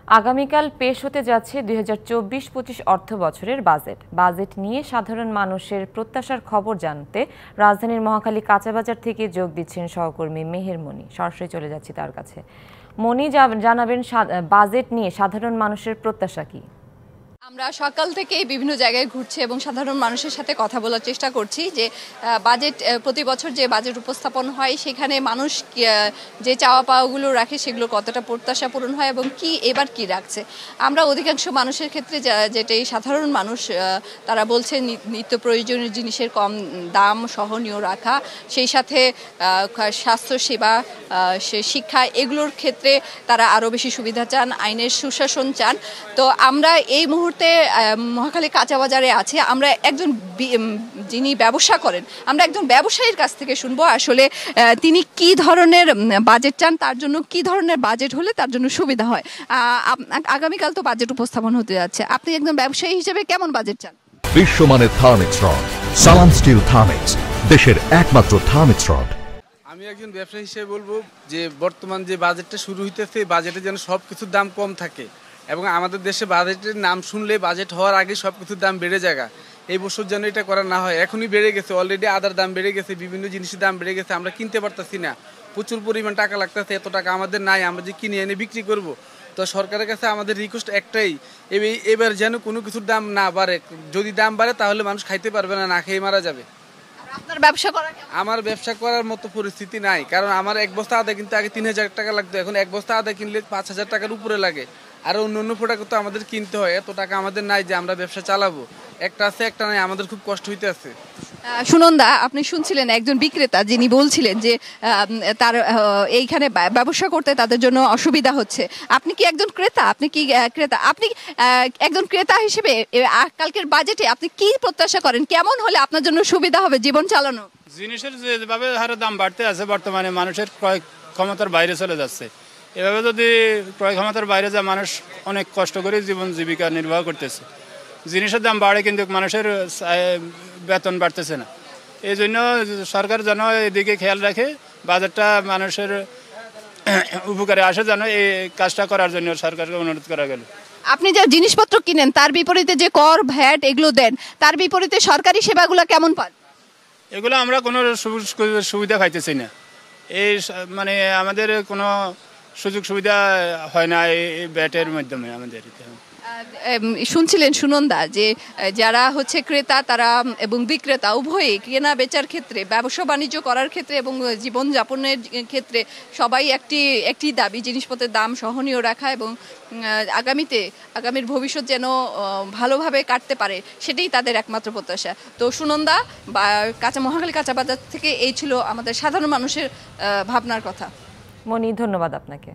আগামীকাল পেশ হতে যাচ্ছে ২০২৪-২৫ অর্থ বছরের বাজেট নিয়ে সাধারণ মানুষের প্রত্যাশার খবর জানতে রাজধানীর মহাখালী কাঁচাবাজার থেকে যোগ দিচ্ছেন সহকর্মী মেহের মনি। সরাসরি চলে যাচ্ছি তার কাছে। মনি, জানাবেন বাজেট নিয়ে সাধারণ মানুষের প্রত্যাশা কি? আমরা সকাল থেকেই বিভিন্ন জায়গায় ঘুরছি এবং সাধারণ মানুষের সাথে কথা বলার চেষ্টা করছি যে বাজেট প্রতি বছর যে বাজেট উপস্থাপন হয় সেখানে মানুষ যে চাওয়া পাওয়াগুলো রাখে সেগুলো কতটা প্রত্যাশা পূরণ হয় এবং এবার কি রাখছে। আমরা অধিকাংশ মানুষের ক্ষেত্রে যেটাই সাধারণ মানুষ তারা বলছে নিত্য প্রয়োজনীয় জিনিসের কম দাম সহনীয় রাখা, সেই সাথে স্বাস্থ্যসেবা শিক্ষা এগুলোর ক্ষেত্রে তারা আরও বেশি সুবিধা চান, আইনের সুশাসন চান। তো আমরা এই মুহূর্তে মহাখালী কাঁচাবাজারে আছে। আমরা একজন যিনি ব্যবসা করেন, আমরা একজন ব্যবসায়ীর কাছ থেকে শুনবো আসলে তিনি কি ধরনের বাজেট চান, তার জন্য কি ধরনের বাজেট হলে তার জন্য সুবিধা হয়। আগামীকাল তো বাজেট উপস্থাপন হতে যাচ্ছে, আপনি একজন ব্যবসায়ী হিসেবে কেমন বাজেট চান? বিশ্বমানের থার্মিক্স রড, সালাম স্টিল থার্মিক্স, দেশের একমাত্র থার্মিক্স রড। আমি একজন ব্যবসায়ী হিসেবে বলবো যে বর্তমান যে বাজেটটা শুরু হইতেছে বাজেটে যেন সব কিছুর দাম কম থাকে এবং আমাদের দেশে বাজেটের নাম শুনলে বাজেট হওয়ার আগে সব কিছুর দাম বেড়ে যায়। এই বছর যেন এটা করা না হয়। এখনই বেড়ে গেছে, অলরেডি আদার দাম বেড়ে গেছে, বিভিন্ন জিনিসের দাম বেড়ে গেছে, আমরা কিনতে পারতেছি না, প্রচুর পরিমাণ টাকা লাগতেছে। এত টাকা আমাদের নাই, আমরা যে কিনে এনে বিক্রি করব। তো সরকারের কাছে আমাদের রিকোয়েস্ট একটাই, এবার যেন কোনো কিছুর দাম না বাড়ে। যদি দাম বাড়ে তাহলে মানুষ খাইতে পারবে না, না খেয়ে মারা যাবে। আমার ব্যবসা করার মতো পরিস্থিতি নাই, কারণ আমার এক বস্তা আদা কিনতে আগে ৩,০০০ টাকা লাগতো, এখন এক বস্তা আদা কিনলে ৫,০০০ টাকার উপরে লাগে। আর অন্য প্রোডাক্ট তো আমাদের কিনতে হয়, এত টাকা আমাদের নাই যে আমরা ব্যবসা চালাবো। একটা আছে একটা নাই, আমাদের খুব কষ্ট হইতে আছে। সুনন্দা, আপনি শুনছিলেন একজন বিক্রেতা যিনি বলছিলেন যে তার এইখানে ব্যবসা করতে তাদের জন্য অসুবিধা হচ্ছে। আপনি কি একজন ক্রেতা? আপনি একজন ক্রেতা হিসেবে কালকের বাজেটে আপনি কি প্রত্যাশা করেন? কেমন হলে আপনার জন্য সুবিধা হবে জীবন চালানো? জিনিসের যেভাবে হারে দাম বাড়তে আছে বর্তমানে মানুষের ক্রয় ক্ষমতার বাইরে চলে যাচ্ছে। এভাবে যদি ক্রয় ক্ষমতার বাইরে যায় মানুষ অনেক কষ্ট করে জীবন জীবিকা নির্বাহ করতেছে। জিনিসের দাম বাড়ে কিন্তু মানুষের বেতন বাড়তেছে না। এই জন্য সরকার যেন এদিকে খেয়াল রাখে, বাজেটটা মানুষের উপকারে আসে, যেন এই কাজটা করার জন্য সরকারকে অনুরোধ করা গেল। আপনি যে জিনিসপত্র কিনেন তার বিপরীতে যে কর ভ্যাট এগুলো দেন, তার বিপরীতে সরকারি সেবাগুলো কেমন পান? এগুলো আমরা কোনো সুবিধা পাইতেছি না। এই মানে আমাদের কোনো সুযোগ সুবিধা হয় না এই ব্যাটের মাধ্যমে আমাদের। শুনছিলেন সুনন্দা যে যারা হচ্ছে ক্রেতা তারা এবং বিক্রেতা উভয়ই কেনা বেচার ক্ষেত্রে, ব্যবসা বাণিজ্য করার ক্ষেত্রে এবং জীবনযাপনের ক্ষেত্রে সবাই একটি দাবি, জিনিসপত্রের দাম সহনীয় রাখা এবং আগামীর ভবিষ্যৎ যেন ভালোভাবে কাটতে পারে, সেটাই তাদের একমাত্র প্রত্যাশা। তো সুনন্দা বা মহাখালী কাঁচাবাজার থেকে এই ছিল আমাদের সাধারণ মানুষের ভাবনার কথা। মনি, ধন্যবাদ আপনাকে।